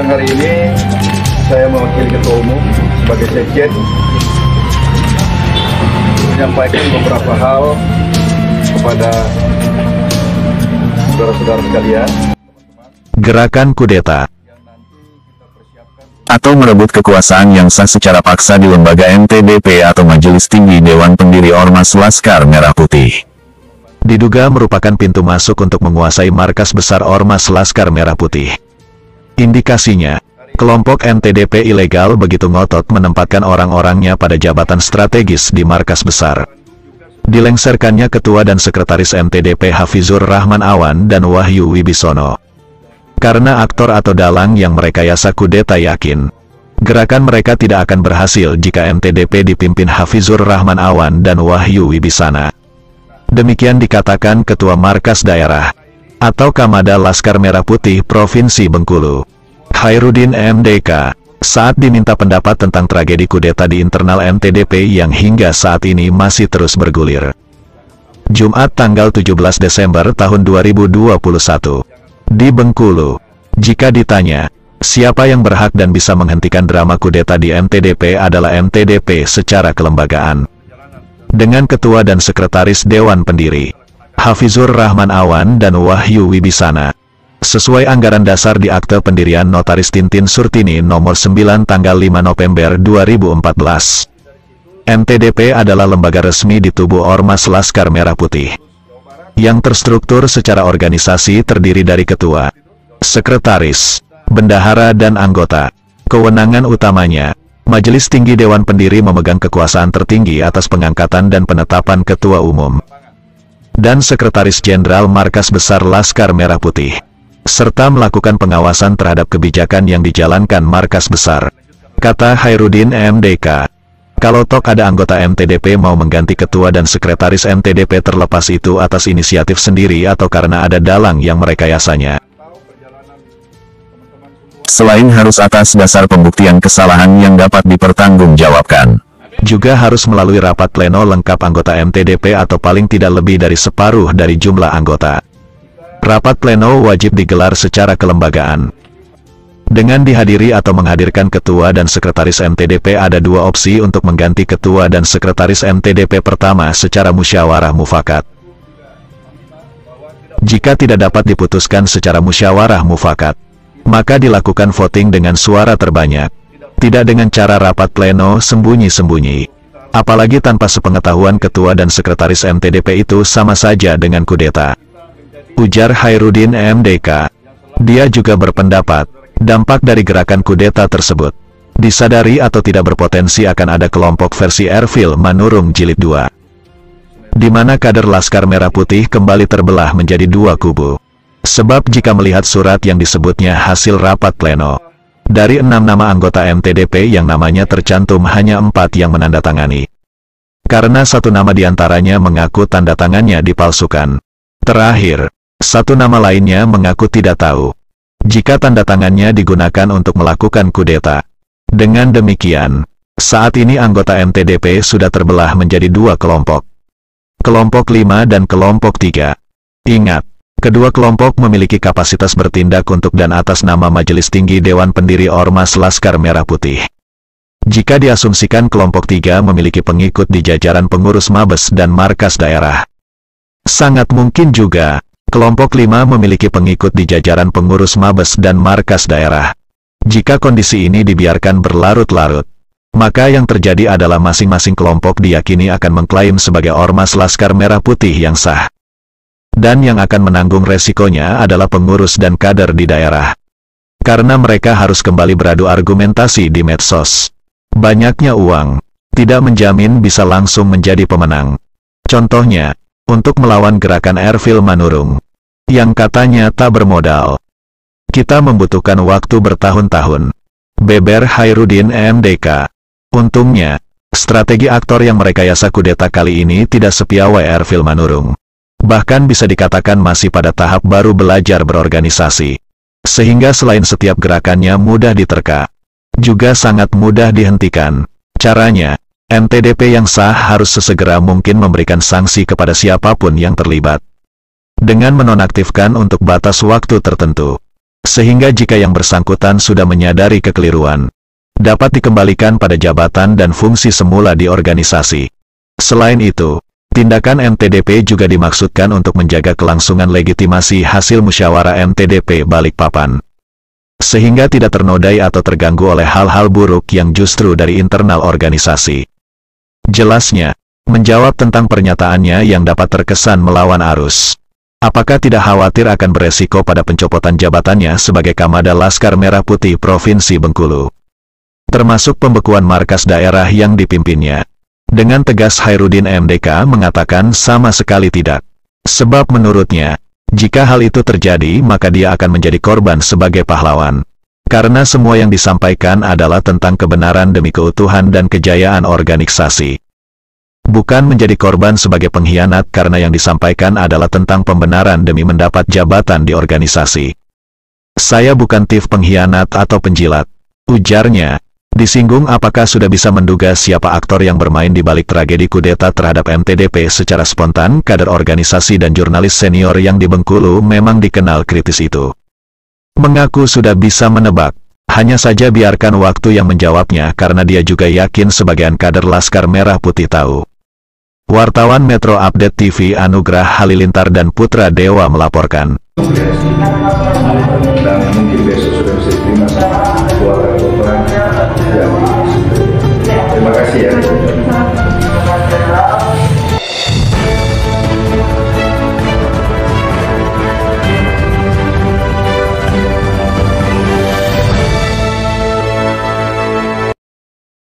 Siang hari ini saya mewakili Ketua Umum sebagai Sekjen menyampaikan beberapa hal kepada saudara-saudara sekalian. Gerakan kudeta atau merebut kekuasaan yang sah secara paksa di lembaga MTDP atau Majelis Tinggi Dewan Pendiri Ormas Laskar Merah Putih diduga merupakan pintu masuk untuk menguasai markas besar Ormas Laskar Merah Putih. Indikasinya, kelompok MTDP ilegal begitu ngotot menempatkan orang-orangnya pada jabatan strategis di markas besar. Dilengserkannya Ketua dan Sekretaris MTDP Hafizur Rahman Awan dan Wahyu Wibisono. Karena aktor atau dalang yang merekayasa kudeta yakin, gerakan mereka tidak akan berhasil jika MTDP dipimpin Hafizur Rahman Awan dan Wahyu Wibisana. Demikian dikatakan Ketua Markas Daerah atau Kamada Laskar Merah Putih Provinsi Bengkulu, Khairuddin MDK, saat diminta pendapat tentang tragedi kudeta di internal MTDP yang hingga saat ini masih terus bergulir. Jumat tanggal 17 Desember tahun 2021. Di Bengkulu, jika ditanya, siapa yang berhak dan bisa menghentikan drama kudeta di MTDP adalah MTDP secara kelembagaan. Dengan Ketua dan Sekretaris Dewan Pendiri, Hafizur Rahman Awan dan Wahyu Wibisana. Sesuai anggaran dasar di Akte Pendirian Notaris Tintin Surtini nomor 9 tanggal 5 November 2014. MTDP adalah lembaga resmi di tubuh Ormas Laskar Merah Putih, yang terstruktur secara organisasi terdiri dari ketua, sekretaris, bendahara dan anggota. Kewenangan utamanya, Majelis Tinggi Dewan Pendiri memegang kekuasaan tertinggi atas pengangkatan dan penetapan ketua umum dan sekretaris jenderal Markas Besar Laskar Merah Putih, serta melakukan pengawasan terhadap kebijakan yang dijalankan Markas Besar. Kata Khairuddin MDK, kalau toh ada anggota MTDP mau mengganti ketua dan sekretaris MTDP terlepas itu atas inisiatif sendiri atau karena ada dalang yang merekayasanya. Selain harus atas dasar pembuktian kesalahan yang dapat dipertanggungjawabkan, juga harus melalui rapat pleno lengkap anggota MTDP atau paling tidak lebih dari separuh dari jumlah anggota. Rapat pleno wajib digelar secara kelembagaan. Dengan dihadiri atau menghadirkan Ketua dan Sekretaris MTDP ada dua opsi untuk mengganti Ketua dan Sekretaris MTDP. Pertama, secara musyawarah mufakat. Jika tidak dapat diputuskan secara musyawarah mufakat, maka dilakukan voting dengan suara terbanyak. Tidak dengan cara rapat pleno sembunyi-sembunyi. Apalagi tanpa sepengetahuan Ketua dan Sekretaris MTDP itu sama saja dengan kudeta. Ujar Khairuddin MDK. Dia juga berpendapat, dampak dari gerakan kudeta tersebut disadari atau tidak berpotensi akan ada kelompok versi Erfil Manurung Jilid 2, di mana kader Laskar Merah Putih kembali terbelah menjadi dua kubu. Sebab jika melihat surat yang disebutnya hasil rapat pleno, dari 6 nama anggota MTDP yang namanya tercantum hanya 4 yang menandatangani. Karena satu nama diantaranya mengaku tanda tangannya dipalsukan. Terakhir, satu nama lainnya mengaku tidak tahu jika tanda tangannya digunakan untuk melakukan kudeta. Dengan demikian, saat ini anggota MTDP sudah terbelah menjadi dua kelompok. Kelompok 5 dan kelompok 3. Ingat, kedua kelompok memiliki kapasitas bertindak untuk dan atas nama Majelis Tinggi Dewan Pendiri Ormas Laskar Merah Putih. Jika diasumsikan kelompok 3 memiliki pengikut di jajaran pengurus Mabes dan Markas Daerah, sangat mungkin juga kelompok 5 memiliki pengikut di jajaran pengurus Mabes dan Markas Daerah. Jika kondisi ini dibiarkan berlarut-larut, maka yang terjadi adalah masing-masing kelompok diyakini akan mengklaim sebagai Ormas Laskar Merah Putih yang sah. Dan yang akan menanggung resikonya adalah pengurus dan kader di daerah. Karena mereka harus kembali beradu argumentasi di medsos. Banyaknya uang tidak menjamin bisa langsung menjadi pemenang. Contohnya, untuk melawan gerakan Erfil Manurung, yang katanya tak bermodal, kita membutuhkan waktu bertahun-tahun. Beber Khairuddin MDK. Untungnya, strategi aktor yang merekayasa kudeta kali ini tidak sepiawai Erfil Manurung. Bahkan bisa dikatakan masih pada tahap baru belajar berorganisasi. Sehingga selain setiap gerakannya mudah diterka, juga sangat mudah dihentikan. Caranya, MTDP yang sah harus sesegera mungkin memberikan sanksi kepada siapapun yang terlibat, dengan menonaktifkan untuk batas waktu tertentu. Sehingga jika yang bersangkutan sudah menyadari kekeliruan, dapat dikembalikan pada jabatan dan fungsi semula di organisasi. Selain itu, tindakan MTDP juga dimaksudkan untuk menjaga kelangsungan legitimasi hasil musyawarah MTDP Balikpapan, sehingga tidak ternodai atau terganggu oleh hal-hal buruk yang justru dari internal organisasi. Jelasnya, menjawab tentang pernyataannya yang dapat terkesan melawan arus. Apakah tidak khawatir akan beresiko pada pencopotan jabatannya sebagai Kamada Laskar Merah Putih Provinsi Bengkulu, termasuk pembekuan markas daerah yang dipimpinnya? Dengan tegas Hairudin MDK mengatakan sama sekali tidak. Sebab menurutnya, jika hal itu terjadi maka dia akan menjadi korban sebagai pahlawan. Karena semua yang disampaikan adalah tentang kebenaran demi keutuhan dan kejayaan organisasi. Bukan menjadi korban sebagai pengkhianat karena yang disampaikan adalah tentang pembenaran demi mendapat jabatan di organisasi. Saya bukan tif pengkhianat atau penjilat, ujarnya. Disinggung apakah sudah bisa menduga siapa aktor yang bermain di balik tragedi kudeta terhadap MTDP secara spontan. Kader organisasi dan jurnalis senior yang di Bengkulu memang dikenal kritis itu mengaku sudah bisa menebak. Hanya saja biarkan waktu yang menjawabnya karena dia juga yakin sebagian kader Laskar Merah Putih tahu. Wartawan Metro Update TV Anugrah Halilintar dan Putra Dewa melaporkan. Dan mungkin besok sudah bisa diterima sama keluarga korban. Terima kasih ya.